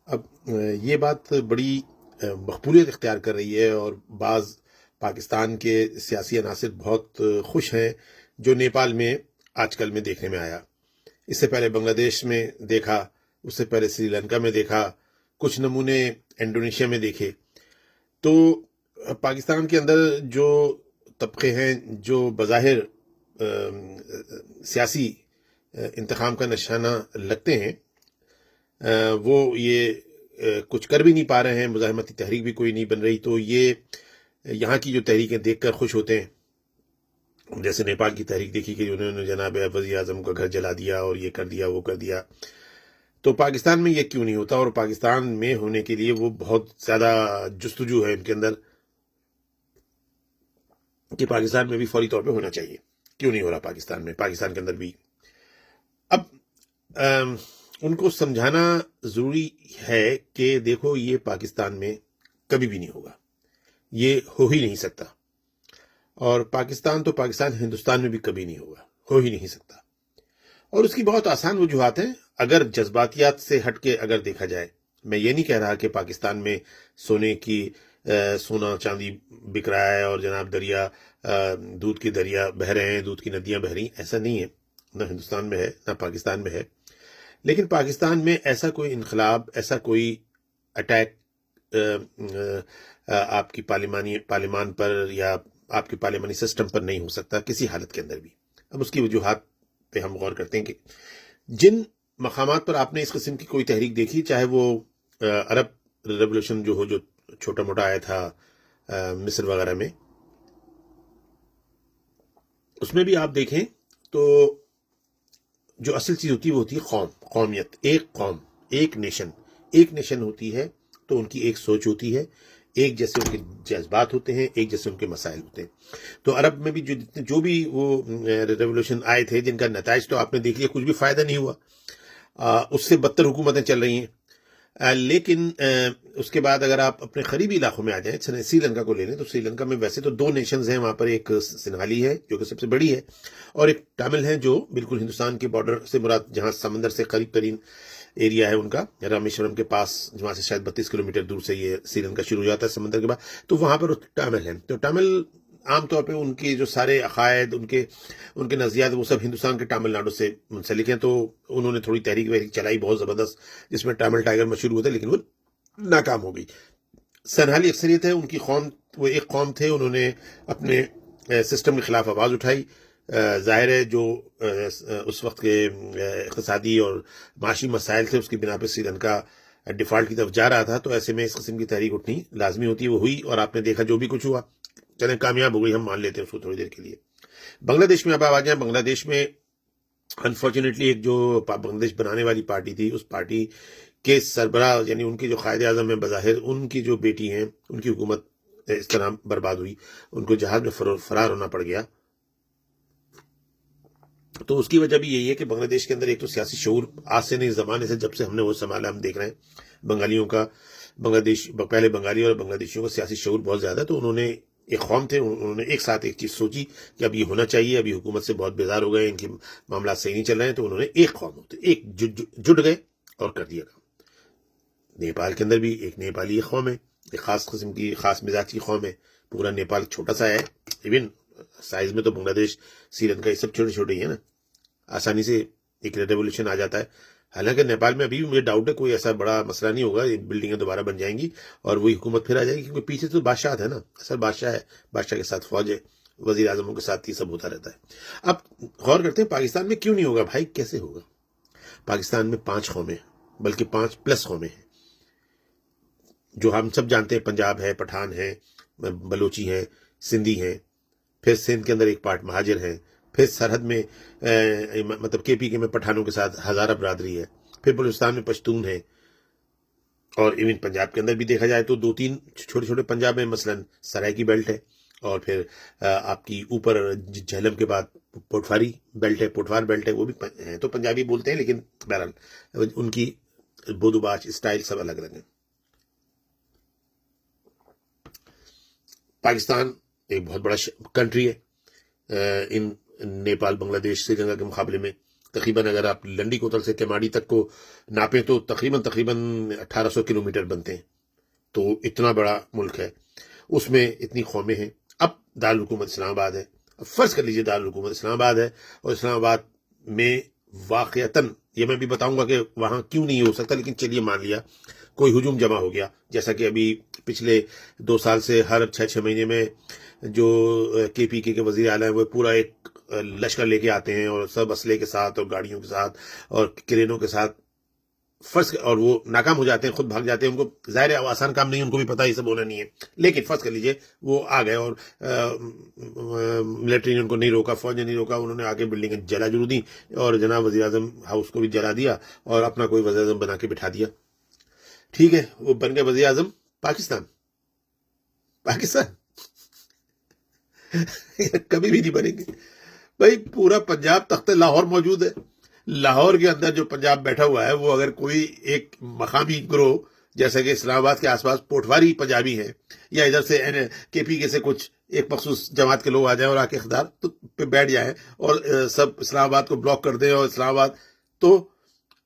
اب یہ بات بڑی مقبولیت اختیار کر رہی ہے اور بعض پاکستان کے سیاسی عناصر بہت خوش ہیں جو نیپال میں آج کل میں دیکھنے میں آیا۔ اس سے پہلے بنگلہ دیش میں دیکھا، اس سے پہلے سری لنکا میں دیکھا، کچھ نمونے انڈونیشیا میں دیکھے۔ تو پاکستان کے اندر جو طبقے ہیں جو بظاہر سیاسی انتخاب کا نشانہ لگتے ہیں، وہ یہ کچھ کر بھی نہیں پا رہے ہیں، مزاحمتی تحریک بھی کوئی نہیں بن رہی، تو یہ یہاں کی جو تحریکیں دیکھ کر خوش ہوتے ہیں۔ جیسے نیپال کی تحریک دیکھی کہ انہوں نے جناب وزیر اعظم کا گھر جلا دیا اور یہ کر دیا وہ کر دیا، تو پاکستان میں یہ کیوں نہیں ہوتا؟ اور پاکستان میں ہونے کے لیے وہ بہت زیادہ جستجو ہے ان کے اندر کہ پاکستان میں بھی فوری طور پہ ہونا چاہیے۔ کیوں نہیں ہو رہا پاکستان میں؟ پاکستان کے اندر بھی اب ان کو سمجھانا ضروری ہے کہ دیکھو یہ پاکستان میں کبھی بھی نہیں ہوگا، یہ ہو ہی نہیں سکتا، اور پاکستان تو پاکستان ہندوستان میں بھی کبھی نہیں ہوگا، ہو ہی نہیں سکتا۔ اور اس کی بہت آسان وجوہات ہیں اگر جذباتیات سے ہٹ کے اگر دیکھا جائے۔ میں یہ نہیں کہہ رہا کہ پاکستان میں سونا چاندی بک رہا ہے اور جناب دریا دودھ کے دریا بہہ رہے ہیں، دودھ کی ندیاں بہہ رہی ہیں، ایسا نہیں ہے، نہ ہندوستان میں ہے نہ پاکستان میں ہے۔ لیکن پاکستان میں ایسا کوئی انقلاب، ایسا کوئی اٹیک آپ کی پارلیمان پر یا آپ کے پارلیمانی سسٹم پر نہیں ہو سکتا کسی حالت کے اندر بھی۔ اب اس کی وجوہات پہ ہم غور کرتے ہیں کہ جن مقامات پر آپ نے اس قسم کی کوئی تحریک دیکھی، چاہے وہ عرب ریولوشن جو چھوٹا موٹا آیا تھا مصر وغیرہ میں، اس میں بھی آپ دیکھیں تو جو اصل چیز ہوتی ہے وہ ہوتی ہے قومیت، ایک قوم، ایک نیشن ہوتی ہے، تو ان کی ایک سوچ ہوتی ہے، ایک جیسے ان کے جذبات ہوتے ہیں، ایک جیسے ان کے مسائل ہوتے ہیں۔ تو عرب میں بھی جو بھی وہ ریولوشن آئے تھے، جن کا نتائج تو آپ نے دیکھ لیا، کچھ بھی فائدہ نہیں ہوا، اس سے بدتر حکومتیں چل رہی ہیں۔ لیکن اس کے بعد اگر آپ اپنے قریبی علاقوں میں آ جائیں، سری لنکا کو لے لیں، تو سری لنکا میں ویسے تو 2 نیشنز ہیں وہاں پر، ایک سنہالی ہے جو کہ سب سے بڑی ہے، اور ایک ٹامل ہے جو بالکل ہندوستان کے بارڈر سے مراد، جہاں سمندر سے قریب ترین ایریا ہے ان کا، رامیشورم کے پاس، جہاں سے شاید 32 کلومیٹر دور سے یہ سری لنکا شروع ہو جاتا ہے سمندر کے بعد، تو وہاں پر ٹامل ہے۔ تو ٹامل عام طور پہ ان کے جو سارے عقائد، ان کے نظریات، وہ سب ہندوستان کے ٹامل ناڈو سے منسلک ہیں۔ تو انہوں نے تھوڑی تحریک چلائی بہت زبردست، جس میں ٹامل ٹائگر مشہور ہوتا ہے، لیکن وہ ناکام ہو گئی۔ سنہالی اکثریت ہے، ان کی قوم، وہ ایک قوم تھے، انہوں نے اپنے سسٹم کے خلاف آواز اٹھائی۔ ظاہر ہے جو اس وقت کے اقتصادی اور معاشی مسائل تھے، اس کی بنا پہ سری لنکا ڈیفالٹ کی طرف جا رہا تھا، تو ایسے میں اس قسم کی تحریک اٹھنی لازمی ہوتی ہے، وہ ہوئی، اور آپ نے دیکھا جو بھی کچھ ہوا، چلیں کامیاب ہو گئی، ہم مان لیتے ہیں اس کو تھوڑی دیر کے لیے۔ بنگلہ دیش میں اب آ جائیں، بنگلہ دیش میں انفارچونیٹلی ایک جو بنگلہ دیش بنانے والی پارٹی تھی، اس پارٹی کے سربراہ، یعنی ان کے جو قائد اعظم ہیں، بظاہر ان کی جو بیٹی ہیں، ان کی حکومت اس طرح برباد ہوئی، ان کو جہاز میں فرار ہونا پڑ گیا۔ تو اس کی وجہ بھی یہی ہے کہ بنگلہ دیش کے اندر ایک تو سیاسی شعور آج سے نہیں، زمانے سے جب سے ہم نے وہ سنبھالا، ہم دیکھ رہے ہیں بنگالیوں کا، پہلے بنگالی اور بنگلہ دیشیوں کا سیاسی شعور بہت زیادہ، تو انہوں نے ایک قوم تھے، انہوں نے ایک ساتھ ایک چیز سوچی کہ اب یہ ہونا چاہیے، ابھی حکومت سے بہت بیزار ہو گئے، ان کے معاملات صحیح نہیں چل رہے ہیں، تو انہوں نے ایک قوم ہوتے، ایک جٹ گئے اور کر دیا کام۔ نیپال کے اندر بھی ایک نیپالی قوم ہے، ایک خاص قسم کی، خاص مزاج کی قوم ہے۔ پورا نیپال چھوٹا سا ہے، ایون سائز میں تو بنگلہ دیش، سری لنکا، یہ سب چھوٹے چھوٹے ہی ہیں نا، آسانی سے ایک ریولیوشن آ جاتا ہے۔ حالانکہ نیپال میں ابھی بھی مجھے ڈاؤٹ ہے کوئی ایسا بڑا مسئلہ نہیں ہوگا، یہ بلڈنگیں دوبارہ بن جائیں گی اور وہی حکومت پھر آ جائے گی، کیونکہ پیچھے تو بادشاہ ہے نا، اصل بادشاہ ہے، بادشاہ کے ساتھ فوج ہے، وزیر اعظموں کے ساتھ یہ سب ہوتا رہتا ہے۔ اب غور کرتے ہیں پاکستان میں کیوں نہیں ہوگا بھائی، کیسے ہوگا؟ پاکستان میں 5 قومیں، بلکہ 5+ قومیں ہیں، جو ہم سب جانتے ہیں، پنجاب ہے، پٹھان ہے، بلوچی ہیں، سندھی ہیں، پھر سندھ کے اندر ایک پارٹ مہاجر ہیں، پھر سرحد میں مطلب KPK میں پٹھانوں کے ساتھ ہزارہ برادری ہے، پھر بلوچستان میں پشتون ہے، اور ایون پنجاب کے اندر بھی دیکھا جائے تو 2-3 چھوٹے چھوٹے پنجاب میں، مثلا سرائے کی بیلٹ ہے، اور پھر آپ کی اوپر جہلم کے بعد پوٹفاری بیلٹ ہے، پوٹوار بیلٹ ہے، وہ بھی ہیں تو پنجابی بولتے ہیں، لیکن بہرحال ان کی بودو باش اسٹائل سب الگ الگ ہیں۔ پاکستان ایک بہت بڑا کنٹری ہے، ان نیپال، بنگلہ دیش، سری لنکا کے مقابلے میں، تقریباً اگر آپ لنڈی کوتل سے کیماڑی تک کو ناپیں تو تقریباً 1800 کلومیٹر بنتے ہیں. تو اتنا بڑا ملک ہے، اس میں اتنی قومیں ہیں. اب دارالحکومت اسلام آباد ہے. اب فرض کر لیجئے دارالحکومت اسلام آباد ہے، اور اسلام آباد میں واقعتاً یہ میں بھی بتاؤں گا کہ وہاں کیوں نہیں ہو سکتا، لیکن چلیے مان لیا کوئی ہجوم جمع ہو گیا، جیسا کہ ابھی پچھلے 2 سال سے ہر 6 مہینے میں جو KPK کے وزیر اعلیٰ ہیں وہ پورا ایک لشکر لے کے آتے ہیں، اور سب اسلحے کے ساتھ اور گاڑیوں کے ساتھ اور کرینوں کے ساتھ. فرض اور وہ ناکام ہو جاتے ہیں، خود بھاگ جاتے ہیں. ان کو ظاہر ہے آسان کام نہیں، ان کو بھی پتہ یہ سب ہونا نہیں ہے، لیکن فرض کر لیجئے وہ آ گئے اور ملٹری نے ان کو نہیں روکا، فوج نے نہیں روکا، انہوں نے آگے بلڈنگیں جلا جلو دی اور جناب وزیر اعظم ہاؤس کو بھی جلا دیا اور اپنا کوئی وزیر اعظم بنا کے بٹھا دیا. ٹھیک ہے، وہ بن گئے وزیر اعظم پاکستان. کبھی بھی نہیں بنیں گے بھائی. پورا پنجاب تخت لاہور موجود ہے. لاہور کے اندر جو پنجاب بیٹھا ہوا ہے وہ اگر کوئی ایک مقامی گروہ جیسے کہ اسلام آباد کے آس پاس پوٹواری پنجابی ہیں، یا ادھر سے KPK سے کچھ ایک مخصوص جماعت کے لوگ آ جائیں اور آ کے اقتدار پہ بیٹھ جائیں اور سب اسلام آباد کو بلاک کر دیں، اور اسلام آباد تو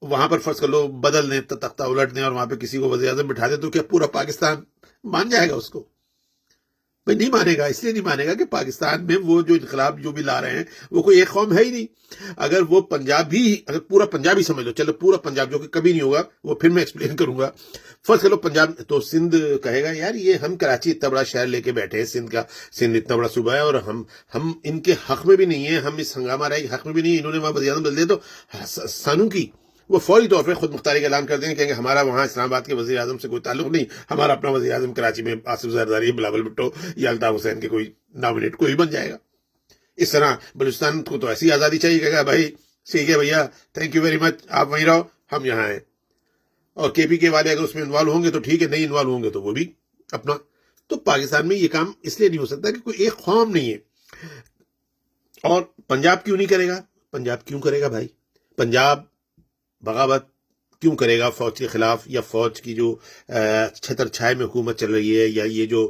وہاں پر فرض کر لو بدل دیں، تختہ الٹ دیں اور وہاں پہ کسی کو وزیر اعظم بٹھا دیں، تو کیا پورا پاکستان مان جائے گا اس کو؟ بھائی نہیں مانے گا. اس لیے نہیں مانے گا کہ پاکستان میں وہ جو انقلاب جو بھی لا رہے ہیں وہ کوئی ایک قوم ہے ہی نہیں. اگر وہ پنجابی، اگر پورا پنجابی سمجھ لو، چلو پورا پنجاب، جو کہ کبھی نہیں ہوگا، وہ پھر میں ایکسپلین کروں گا. فرض کر لو پنجاب، تو سندھ کہے گا یار یہ ہم کراچی اتنا بڑا شہر لے کے بیٹھے ہیں، سندھ اتنا بڑا صوبہ ہے، اور ہم ان کے حق میں بھی نہیں ہیں، ہم اس ہنگامہ رائے کے حق میں بھی نہیں. انہوں نے وہاں وزیر اعظم بدل دیا تو سانو کی وہ فوری طور پہ خود مختاری کا اعلان کر دیں گے، کہیں گے ہمارا وہاں اسلام آباد کے وزیر اعظم سے کوئی تعلق نہیں، ہمارا اپنا وزیر اعظم کراچی میں آصف زرداری، بلاول بھٹو یا الطاف حسین کے کوئی نامنیٹ کوئی بن جائے گا. اس طرح بلوچستان کو تو ایسی آزادی چاہیے، کہے گا بھائی ٹھیک ہے بھیا، تھینک یو ویری مچ، آپ وہیں رہو، ہم یہاں ہیں. اور KPK والے اگر اس میں انوالو ہوں گے تو ٹھیک ہے، نہیں انوالو ہوں گے تو وہ بھی اپنا. تو پاکستان میں یہ کام اس لیے نہیں ہو سکتا کہ کوئی ایک قوم نہیں ہے. اور پنجاب کیوں نہیں کرے گا؟ پنجاب کیوں کرے گا بھائی؟ پنجاب بغاوت کیوں کرے گا فوج کے خلاف، یا فوج کی جو چھتر چھائے میں حکومت چل رہی ہے، یا یہ جو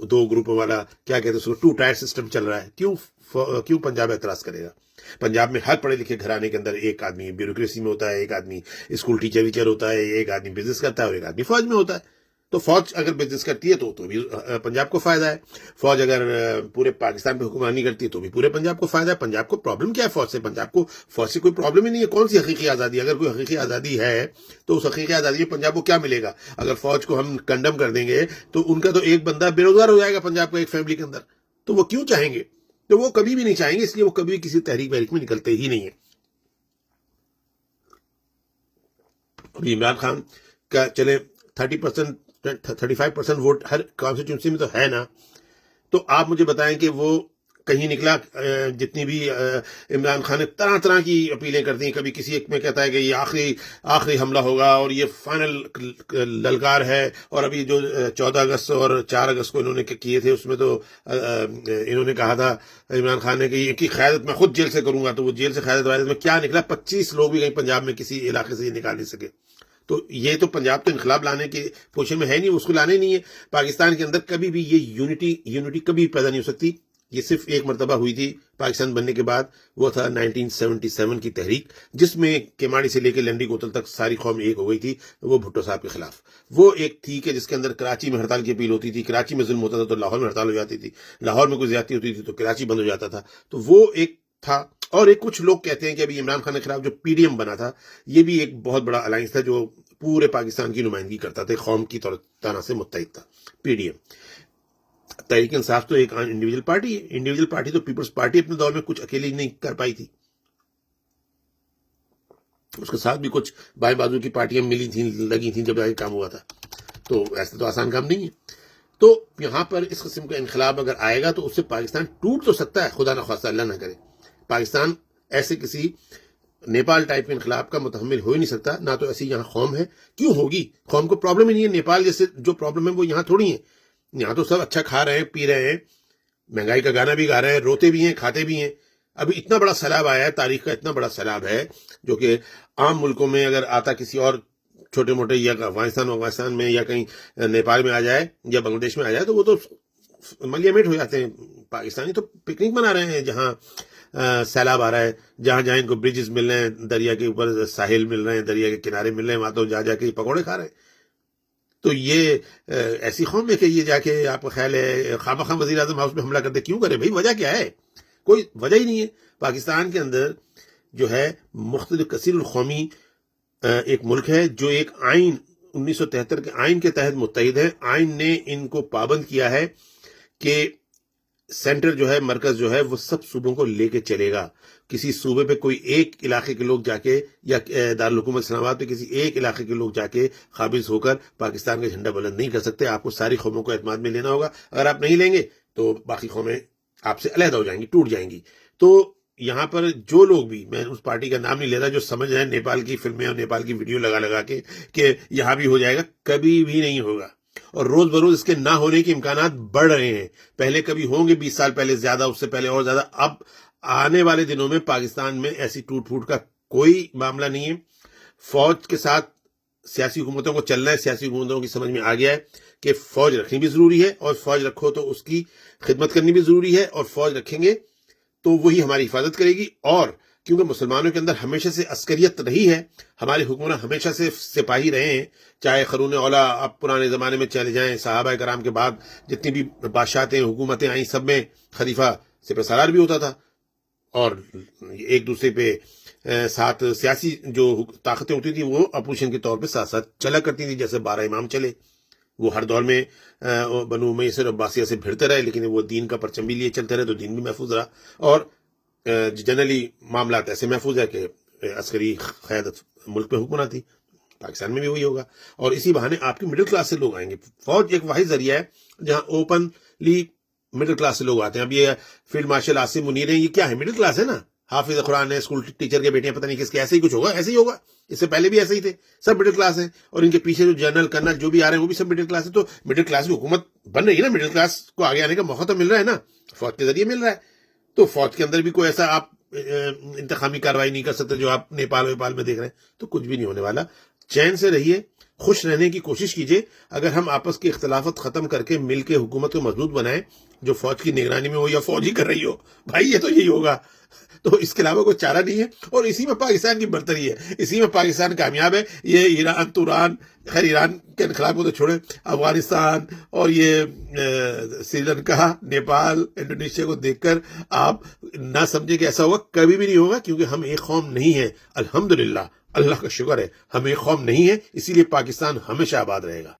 دو گروپوں والا کیا کہتے ہیں اس کو، 2 ٹائر سسٹم چل رہا ہے، کیوں پنجاب اعتراض کرے گا؟ پنجاب میں ہر پڑھے لکھے گھرانے کے اندر ایک آدمی بیوروکریسی میں ہوتا ہے، ایک آدمی اسکول ٹیچر ہوتا ہے، ایک آدمی بزنس کرتا ہے اور ایک آدمی فوج میں ہوتا ہے. تو فوج اگر بزنس کرتی ہے تو بھی پنجاب کو فائدہ ہے. فوج اگر پورے پاکستان پہ حکمرانی کرتی ہے تو بھی پورے پنجاب کو فائدہ ہے. پنجاب کو پرابلم کیا ہے فوج سے؟ پنجاب کو فوج سے کوئی پرابلم ہی نہیں ہے. کون سی حقیقی آزادی؟ اگر کوئی حقیقی آزادی ہے تو اس حقیقی آزادی میں پنجاب کو کیا ملے گا؟ اگر فوج کو ہم کنڈم کر دیں گے تو ان کا تو ایک بندہ بے روزگار ہو جائے گا پنجاب کو ایک فیملی کے اندر. تو وہ کیوں چاہیں گے؟ تو وہ کبھی بھی نہیں چاہیں گے، اس لیے وہ کبھی کسی تحریک وحریک میں نکلتے ہی نہیں ہیں. ابھی عمران خان کا چلے 35% ووٹ ہر کانسٹیٹیونسی میں تو ہے نا. تو آپ مجھے بتائیں کہ وہ کہیں نکلا، جتنی بھی عمران خان نے طرح طرح کی اپیلیں کرتی ہیں، کبھی کسی ایک میں کہتا ہے کہ یہ آخری حملہ ہوگا اور یہ فائنل للکار ہے. اور ابھی جو 14 اگست اور 4 اگست کو انہوں نے کیے تھے، اس میں تو انہوں نے کہا تھا عمران خان نے کہ ان کی قیادت میں خود جیل سے کروں گا. تو وہ جیل سے قیادت میں کیا نکلا؟ 25 لوگ بھی کہیں پنجاب میں کسی علاقے سے یہ نکال نہیں سکے. تو یہ تو پنجاب تو انقلاب لانے کی پوزیشن میں ہے نہیں، اس کو لانے نہیں ہے. پاکستان کے اندر کبھی بھی یہ یونٹی کبھی پیدا نہیں ہو سکتی. یہ صرف ایک مرتبہ ہوئی تھی پاکستان بننے کے بعد، وہ تھا 1977 کی تحریک، جس میں کیماڑی سے لے کے لنڈی کوتل تک ساری قوم ایک ہو گئی تھی، وہ بھٹو صاحب کے خلاف. وہ ایک تھی کہ جس کے اندر کراچی میں ہڑتال کی اپیل ہوتی تھی، کراچی میں ظلم ہوتا تھا تو لاہور میں ہڑتال ہو جاتی تھی، لاہور میں کوئی زیادتی ہوتی تھی تو کراچی بند ہو جاتا تھا. تو وہ ایک تھا. اور ایک کچھ لوگ کہتے ہیں کہ ابھی عمران خان کے خلاف جو PDM بنا تھا، یہ بھی ایک بہت بڑا الائنس تھا جو پورے پاکستان کی نمائندگی کرتا تھا، قوم کی طرح سے متحد تھا. PDM تحریک انصاف تو ایک انڈیویجل پارٹی ہے. انڈیویجل پارٹی تو پیپلز پارٹی اپنے دور میں کچھ اکیلی نہیں کر پائی تھی، اس کے ساتھ بھی کچھ بائیں بازو کی پارٹیاں ملی تھیں، لگی تھیں جب کام ہوا تھا. تو ایسا تو آسان کام نہیں ہے. تو یہاں پر اس قسم کا انقلاب اگر آئے گا تو اس سے پاکستان ٹوٹ تو سکتا ہے، خدا نخواستہ اللہ نہ کرے. پاکستان ایسے کسی نیپال ٹائپ کے انقلاب کا متحمل ہو ہی نہیں سکتا. نہ تو ایسی یہاں قوم ہے، کیوں ہوگی؟ قوم کو پرابلم ہی نہیں ہے. نیپال جیسے جو پرابلم ہے وہ یہاں تھوڑی ہے. یہاں تو سب اچھا کھا رہے ہیں، پی رہے ہیں، مہنگائی کا گانا بھی گا رہے ہیں، روتے بھی ہیں، کھاتے بھی ہیں. ابھی اتنا بڑا سیلاب آیا ہے، تاریخ کا اتنا بڑا سیلاب ہے جو کہ عام ملکوں میں اگر آتا کسی اور چھوٹے موٹے یا افغانستان میں یا کہیں نیپال میں آ جائے یا بنگلہ دیش میں آ جائے تو وہ تو ملیا میٹ ہو جاتے ہیں. پاکستانی تو پکنک منا رہے ہیں جہاں سیلاب آ رہا ہے، جہاں جہاں ان کو برجز مل رہے ہیں، دریا کے اوپر ساحل مل رہے ہیں، دریا کے کنارے مل رہے ہیں، وہاں تو جا کے پکوڑے کھا رہے ہیں. تو یہ ایسی قوم ہے کہ یہ جا کے آپ کا خیال ہے خواہ وزیر اعظم ہاؤس میں حملہ کرتے کیوں کرے بھائی؟ وجہ کیا ہے؟ کوئی وجہ ہی نہیں ہے. پاکستان کے اندر جو ہے مختلف کثیر القومی ایک ملک ہے جو ایک آئین 1973 کے آئین کے تحت متحد ہے. آئین نے ان کو پابند کیا ہے کہ سینٹر جو ہے، مرکز جو ہے وہ سب صوبوں کو لے کے چلے گا. کسی صوبے پہ کوئی ایک علاقے کے لوگ جا کے، یا دارالحکومت اسلام آباد پہ کسی ایک علاقے کے لوگ جا کے قابض ہو کر پاکستان کا جھنڈا بلند نہیں کر سکتے. آپ کو ساری قوموں کو اعتماد میں لینا ہوگا. اگر آپ نہیں لیں گے تو باقی قومیں آپ سے علیحدہ ہو جائیں گی، ٹوٹ جائیں گی. تو یہاں پر جو لوگ بھی، میں اس پارٹی کا نام نہیں لے رہا، جو سمجھ رہے ہیں نیپال کی فلمیں اور نیپال کی ویڈیو لگا کے کہ یہاں بھی ہو جائے گا، کبھی بھی نہیں ہوگا. اور روز بروز اس کے نہ ہونے کے امکانات بڑھ رہے ہیں. پہلے کبھی ہوں گے 20 سال پہلے زیادہ، اس سے پہلے اور زیادہ. اب آنے والے دنوں میں پاکستان میں ایسی ٹوٹ پھوٹ کا کوئی معاملہ نہیں ہے. فوج کے ساتھ سیاسی حکومتوں کو چلنا ہے. سیاسی حکومتوں کی سمجھ میں آ گیا ہے کہ فوج رکھنی بھی ضروری ہے، اور فوج رکھو تو اس کی خدمت کرنی بھی ضروری ہے، اور فوج رکھیں گے تو وہی ہماری حفاظت کرے گی. اور کیونکہ مسلمانوں کے اندر ہمیشہ سے عسکریت رہی ہے، ہمارے حکمراں ہمیشہ سے سپاہی رہے ہیں. چاہے قرون اولا آپ پرانے زمانے میں چلے جائیں، صحابہ کرام کے بعد جتنی بھی بادشاہتیں حکومتیں آئیں، سب میں خلیفہ سپہ سالار بھی ہوتا تھا، اور ایک دوسرے پہ ساتھ سیاسی جو طاقتیں ہوتی تھیں وہ اپوزیشن کے طور پہ ساتھ ساتھ چلا کرتی تھی. جیسے 12 امام چلے، وہ ہر دور میں بنو امیہ سے اور عباسیہ سے بھیڑتے رہے، لیکن وہ دین کا پرچم بھی لیے چلتے رہے تو دین بھی محفوظ رہا. اور جنرلی معاملات ایسے محفوظ ہے کہ عسکری قیادت ملک پہ حکمران تھی. پاکستان میں بھی وہی ہوگا. اور اسی بہانے آپ کی مڈل کلاس سے لوگ آئیں گے. فوج ایک واحد ذریعہ ہے جہاں اوپنلی مڈل کلاس سے لوگ آتے ہیں. اب یہ فیلڈ مارشل عاصم منیر ہیں، یہ کیا ہے؟ مڈل کلاس ہے نا. حافظ قرآن ہے، اسکول ٹیچر کے بیٹے ہیں، پتہ نہیں کس کے. ایسے ہی کچھ ہوگا، ایسے ہی ہوگا. اس سے پہلے بھی ایسے ہی تھے، سب مڈل کلاس ہیں. اور ان کے پیچھے جو جنرل کرنل جو بھی آ رہے ہیں وہ بھی سب مڈل کلاس ہے. تو مڈل کلاس کی حکومت بن رہی ہے نا. مڈل کلاس کو آگے آنے کا موقع تو مل رہا ہے نا، فوج کے ذریعے مل رہا ہے. تو فوج کے اندر بھی کوئی ایسا آپ انتخابی کارروائی نہیں کر سکتے جو آپ نیپال ویپال میں دیکھ رہے ہیں. تو کچھ بھی نہیں ہونے والا. چین سے رہیے، خوش رہنے کی کوشش کیجیے. اگر ہم آپس کی اختلافات ختم کر کے مل کے حکومت کو مضبوط بنائیں جو فوج کی نگرانی میں ہو یا فوج ہی کر رہی ہو، بھائی یہ تو یہی ہوگا. تو اس کے علاوہ کوئی چارہ نہیں ہے. اور اسی میں پاکستان کی برتری ہے، اسی میں پاکستان کامیاب ہے. یہ ایران توران، خیر ایران کے انخلاف کو تو چھوڑیں، افغانستان اور یہ سری لنکا، نیپال، انڈونیشیا کو دیکھ کر آپ نہ سمجھیں کہ ایسا ہوگا. کبھی بھی نہیں ہوگا، کیونکہ ہم ایک قوم نہیں ہے. الحمدللہ، اللہ کا شکر ہے ہم ایک قوم نہیں ہے. اسی لیے پاکستان ہمیشہ آباد رہے گا.